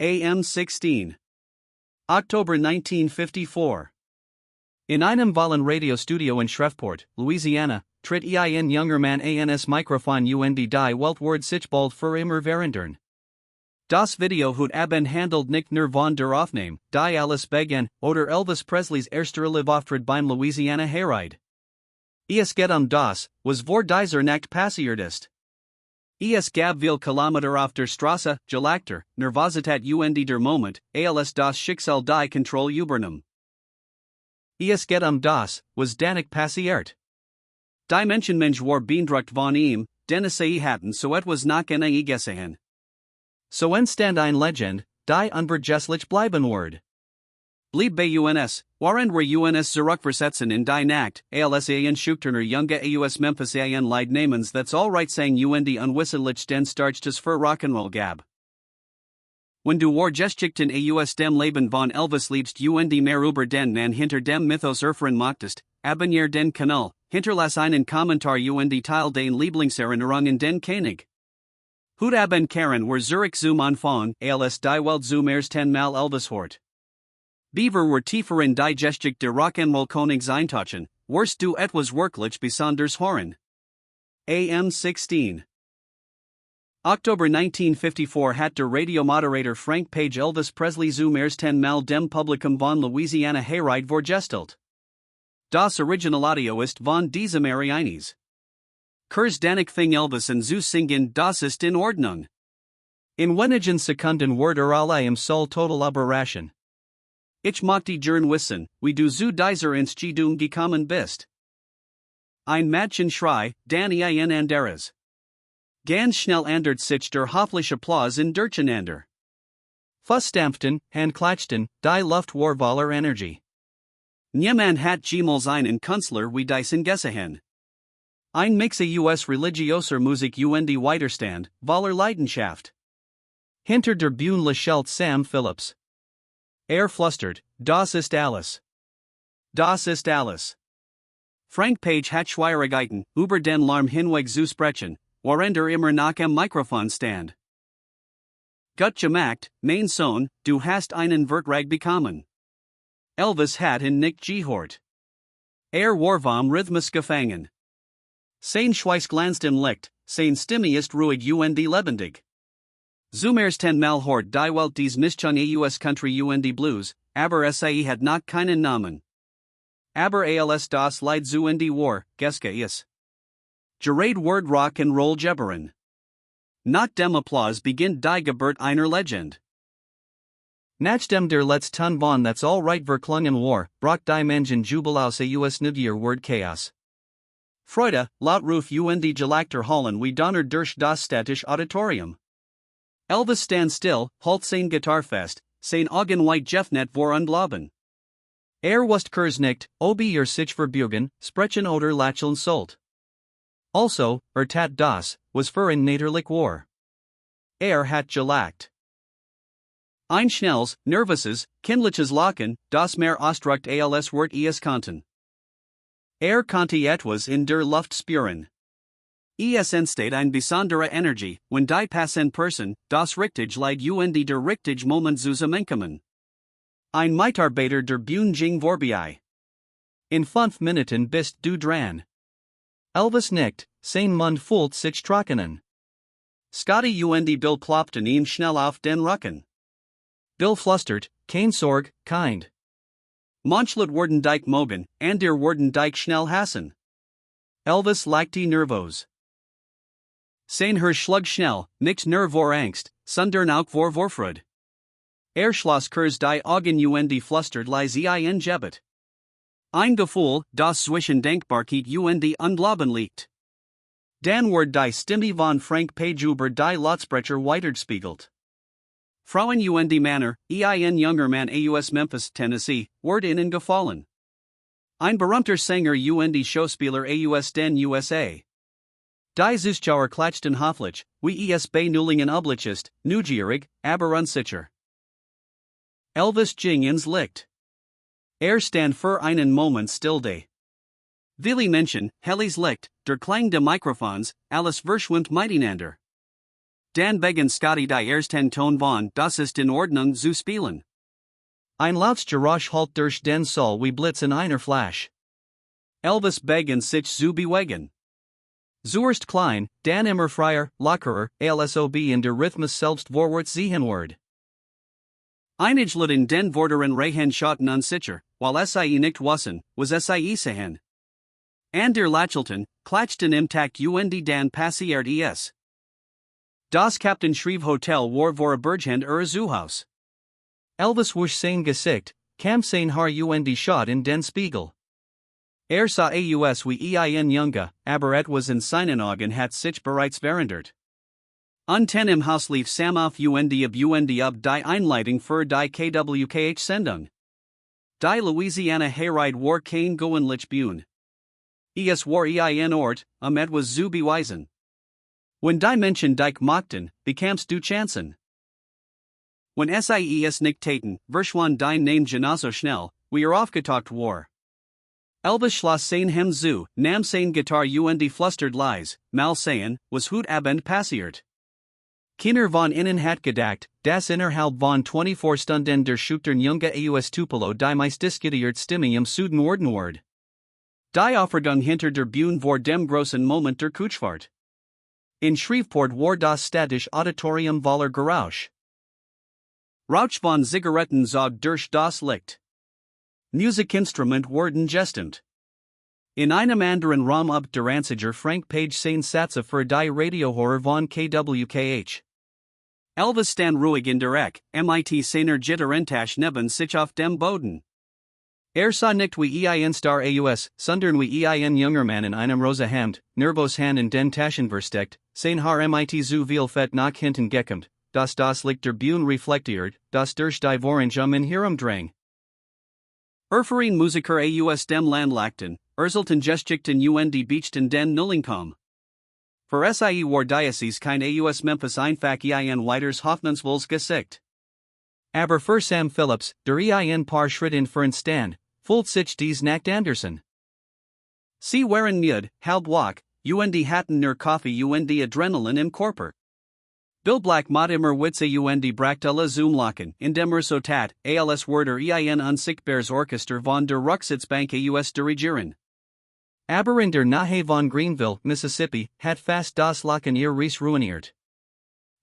AM 16. October 1954. In einem Wahlen Radio Studio in Shreveport, Louisiana, tritt ein junger Mann ans Mikrofon und die Welt sich bald für immer verändern. Das Video hut abend handelt nicht nur von der Aufnahme, die alles begann, oder Elvis Presleys erster Live-Auftritt beim Louisiana Hayride. Es geht das, was vor dieser Nacht passiert ist. Es gab viel Kilometer auf der Straße, Gelagter, Nervosität und der Moment, als das Schicksal die Kontrolle übernahm. Es geht das, was danach passiert. Die Menschenmensch war beeindruckt von ihm, denn sie hatten so etwas nach einer gesehen. So entstand ein Legend, die unvergesslich bleiben wird. Blieb bei uns, waren wir uns zurückversetzen in die Nacht, als ein schüchterner junger aus Memphis ein Lied namens that's alright sang und unwissentlich den Starchtes für Rock'n'Roll gab. Wenn du war geschickten aus dem Leben von Elvis liebst und mehr über den Mann hinter dem Mythos erfahren mochtest, abonnier den Kanal, hinterlass einen Kommentar und teil den Lieblingserinnerungen den König. Hut abend Karen war Zurich zum Anfang, als die Welt zum ersten Mal Elvis hort. Beaver were tiefer in die Geschichte der Rock'n'Roll Königs eintauchen, wirst du etwas wirklich Besonders hören. AM 16. October 1954 hat der Radiomoderator Frank Page Elvis Presley zum ersten Mal dem Publikum von Louisiana Hayride vorgestellt. Das Originalaudio ist von diesem eines. Kurz danach fing Elvis an zu singen, das ist in Ordnung. In wenigen Sekunden wird alle im Soul total Aberration. Ich möchte gern wissen, wie du zu dieser Entscheidung gekommen bist. Ein Mädchenschrei, dann ein anderes. Ganz schnell ändert sich der hoffliche Applaus in Durcheinander. Fußstampften, Handklatschten, die Luft war voller Energie. Niemand hat jemals einen Künstler wie diesen gesehen. Ein Mix aus religioser Musik und Widerstand, voller Leidenschaft. Hinter der Bühne lächelt Sam Phillips. Flüstert, das ist alles. Das ist alles. Frank Page hat Schwierigkeiten, über den Lärm hinweg zu sprechen, während immer nach am Mikrofon stand. Gut gemacht, mein Sohn, du hast einen Vertrag bekommen. Elvis hat ihn nicht gehört. War vom Rhythmus gefangen. Sein Schweiß glänzt im Licht, sein Stimme ist ruhig und lebendig. Zum ersten Mal hört die Welt dies Mischung aus Country und Blues, aber sie hat noch keinen Namen. Aber als das Lied zu war, Geske is. Gerade Word Rock and Roll Geberen. Nach dem Applaus beginnt die Geburt einer Legend. Nach dem der letzten von that's all right verklungen war, brach die Menschen Jubel aus aus Nivir Word Chaos. Freude, Lautruf und Gelagter Hallen wie Donner durch das Städtische Auditorium. Elvis stand still, halt sein Gitarre fest, sein Augen weit geöffnet vor Unglaubung. Wust kurz nicht, ob sich verbugen, sprechen oder lächeln sollt. Also, tat das, was für ein natürlich war. Hat gelacht. Ein schnelles, nervöses, kindliches Lachen, das mehr ausdrückt als Wort es konnten. Konnte etwas in der Luft spüren. Es entsteht eine besondere Energie, wenn die passende Person, das richtig Leid und der richtig Moment zusammenkommen. Ein Mitarbeiter der Bühne ging vorbei. In 5 Minuten bist du dran. Elvis nickt, sein Mund fühlt sich trockenen. Scotty und Bill klopften ihn schnell auf den Rücken. Bill flüstert, kein Sorg, kind. Manchlet worden dich mogen, der worden dich schnell hassen. Elvis lachte nervös. Sein Schlug schnell, nicht nur vor Angst, sondern auch vor Vorfreude. Schloss kurz die Augen und flüstert leise ein Gebet. Ein Gefühl, das zwischen Dankbarkeit und Unglauben liegt. Dann wird die Stimme von Frank Page über die Lautsprecher weitergespiegelt. Frauen und Männer, ein junger Mann aus Memphis, Tennessee, wird ihnen gefallen. Ein berühmter Sänger und Schauspieler aus den USA. Die Zuschauer klatschten hoffentlich, wie es bei Nullingen üblich ist, neugierig, aber unsicher. Elvis ging ins Licht. Stand für einen Moment still da. Viele Menschen, helles Licht, der Klang der Mikrofons, alles verschwimmt miteinander. Dan Begen Scotty die ersten Ton von, das ist in Ordnung zu spielen. Ein Lautstgeräusch halt durch den Saal wie Blitz in einer Flash. Elvis Begen sich zu bewegen. Zuerst klein, dann immer freier, lockerer, alsob in der Rhythmus selbst vorwärts ziehen wird. Einige Leuten den vorderen Rehen schotten unsicher, while sie nicht wussen, was sie sehen. And der Lachelton, klatschten im Takt und dan passiert es. Das Captain Shreve Hotel war vor Berghand Zuhaus. Elvis wusch sein Gesicht, kam sein Haar und Schott in den Spiegel. Sah aus wie ein Junge, aber etwas in seinen Augen hat sich bereits verändert. Unten im Haus lief Sam auf und ab die Einleitung für die KWKH Sendung. Die Louisiana Hayride war kein gewöhnlich Bühne. Es war ein Ort, etwas zu beweisen. Wenn die Menschen dich mochten, bekamst du Chancen. Wenn es nicht taten, verschwand dein Name genauso schnell, wie aufgetaucht war. Elvis schloss sein Hem zu, nahm sein Gitarre und flüstert leise, mal sehen, was heute Abend passiert. Keiner von innen hat gedacht, dass innerhalb von 24 Stunden der Schüchtern Junge aus Tupelo die meist diskutiert Stimme im Süden worden ward. Die Aufregung hinter der Bühne war dem großen Moment der Kutschfahrt. In Shreveport war das Städtische Auditorium voller Geräusch. Rauch von Zigaretten zog durch das Licht. Musikinstrument wurden gestimmt. In einem anderen Raum ab der Anzeiger Frank Page sein Satze für die Radiohörer von KWKH. Elvis stand ruhig in der Ecke, mit seiner Gitarrentasche neben sich auf dem Boden. Sah nicht wie ein Star aus, sondern wie ein junger Mann in einem rosa Hemd, nervös Hand in den Taschen versteckt, sein Haar mit zu viel Fett nach hinten gekämmt, das Licht der Bühne reflektiert, das durch die Vorhang in herumdrang. Erfahren Musiker aus dem Land lachten, Erzelten geschickten und beachten den Nullingkom. Für sie war Diocese kein aus Memphis einfach ein weiters hoffnungsvolles Gesicht. Aber für Sam Phillips, der ein paar Schritten fern stand, fühlt sich dies Nacht Anderson. Sie waren müde, halb wach, und hatten nur Kaffee und Adrenalin im Körper. Bill Black mat immer Witze und brachte alle Zoomlachen, indem so tat, als Werder ein unsichtbares Orchester von der Rücksitzbank aus dirigieren. Aber in der Nähe von Greenville, Mississippi, hat fast das Lachen ihr Ries ruiniert.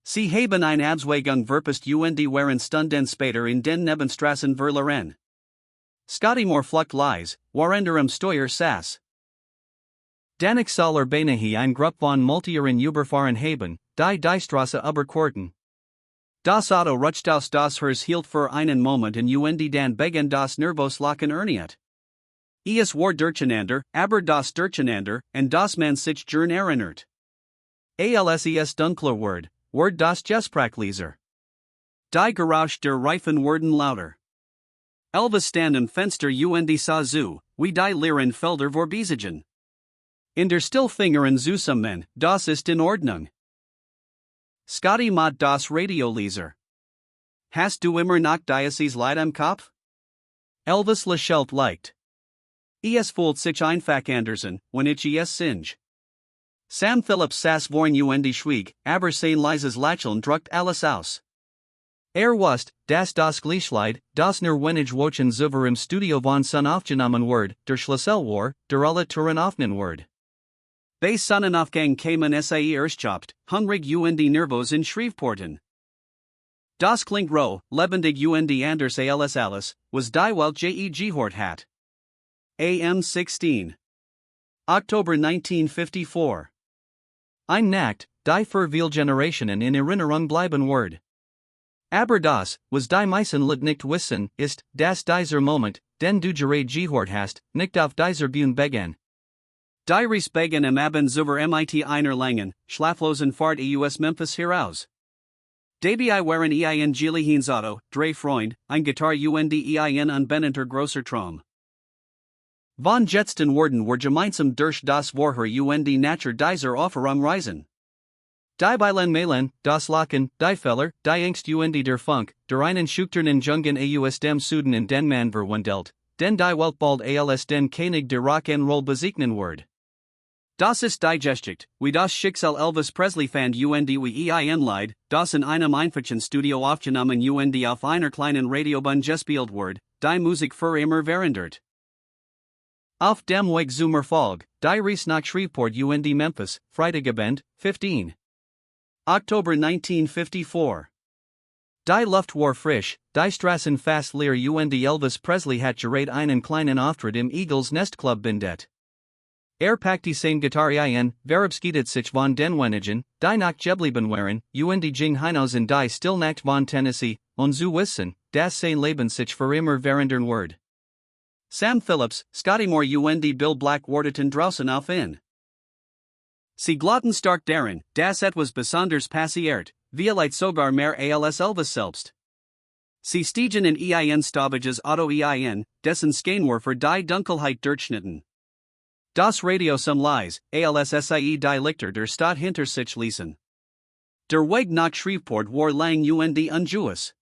Sie haben ein Abzweigung verpasst und waren Stunden später in den Nebenstraßen verloren. Scotty more flucht leise, warender Steuer saß. Danach soll beinahe ein Gruppe von Multieren überfahren haben, die Straße überquerten. Das Auto rutscht aus das Haus hielt für einen Moment und dann begann das nervös Lachen erneut. Es war durcheinander, aber das Durcheinander, und das man sich gern erinnert. Als dunkler ward das Gespräch leiser. Die Geräusch der Reifen wurden lauter. Elvis stand im Fenster und sah zu, wie die leeren Felder vorbeisigen. In der Stillfingern zusammen, das ist in Ordnung. Scotty mat das Radio leiser. Hast du immer noch Diocese Lied am Kopf? Elvis lächelt leicht. Es fühlt sich einfach Anderson, wenn ich es singe. Sam Phillips saß vorn und schwieg, aber sein leises Lächeln drückt alles aus. Wusste, dass das Gleichlied, das nur wenig Wochen zuvor im Studio von Sun aufgenommen ward, der Schlüssel war, der alle Touren aufnehmen ward. Bei Sonnenaufgang kamen sie erstchopt, hungrig und nervös in Shreveporten. Das klingt roh, lebendig und anders alles, was die Welt gehört hat. AM 16. October 1954. Ein Nacht, die für viele Generationen in Erinnerung bleiben ward. Aber das, was die meisten Leute nicht wissen, ist, dass dieser Moment, den du gerade gehört hast, nicht auf dieser Bühne begann. Die Reis begann am Abend über mit einer langen, schlaflosen Fahrt aus Memphis heraus. Dabei waren ein Gelegenheits Auto, drei Freund, ein Gitarre und ein unbenannter großer Traum. Von Jetsten worden war gemeinsam durch das Vorher und Natur dieser Aufführung reisen. Die Beilen Malen, das Lachen, die Feller, die Angst und der Funk, der einen schüchternen Jungen aus dem Süden in den man verwandelt, den die Welt bald als den König der Rock'n'Roll bezeichnen ward. Das ist Digestigt, wie das Schicksal Elvis Presley fand und wie ein Lied, das in einem einfachen Studio aufgenommen und auf einer kleinen Radiobahn gespielt wird, die Musik für immer verändert. Auf dem Weg zum Erfolg, die Reise nach Shreveport und Memphis, Freitagabend, 15. Oktober 1954. Die Luft war frisch, die Straßen fast leer und Elvis Presley hat gerade einen kleinen Auftritt im Eagles Nest Club bindet. Packte seine Gitarre ein, verabschiedet sich von den wenigen, die noch geblieben waren, und ging hinaus in die Stillnacht von Tennessee, und zu wissen, dass sein Leben sich für immer verändern wird. Sam Phillips, Scotty Moore und Bill Black warteten draußen auf ihn. Sie glaubten stark darin, dass etwas besonders passiert, vielleicht sogar mehr als Elvis selbst. Sie stiegen in ein Stoppages Auto dessen Scheinwerfer die Dunkelheit durchschnitten. Das Radio some Lies, alssie die Lichter der Stadt hinter sich ließen. Der Weg nach Shreveport war lang und ungewiss.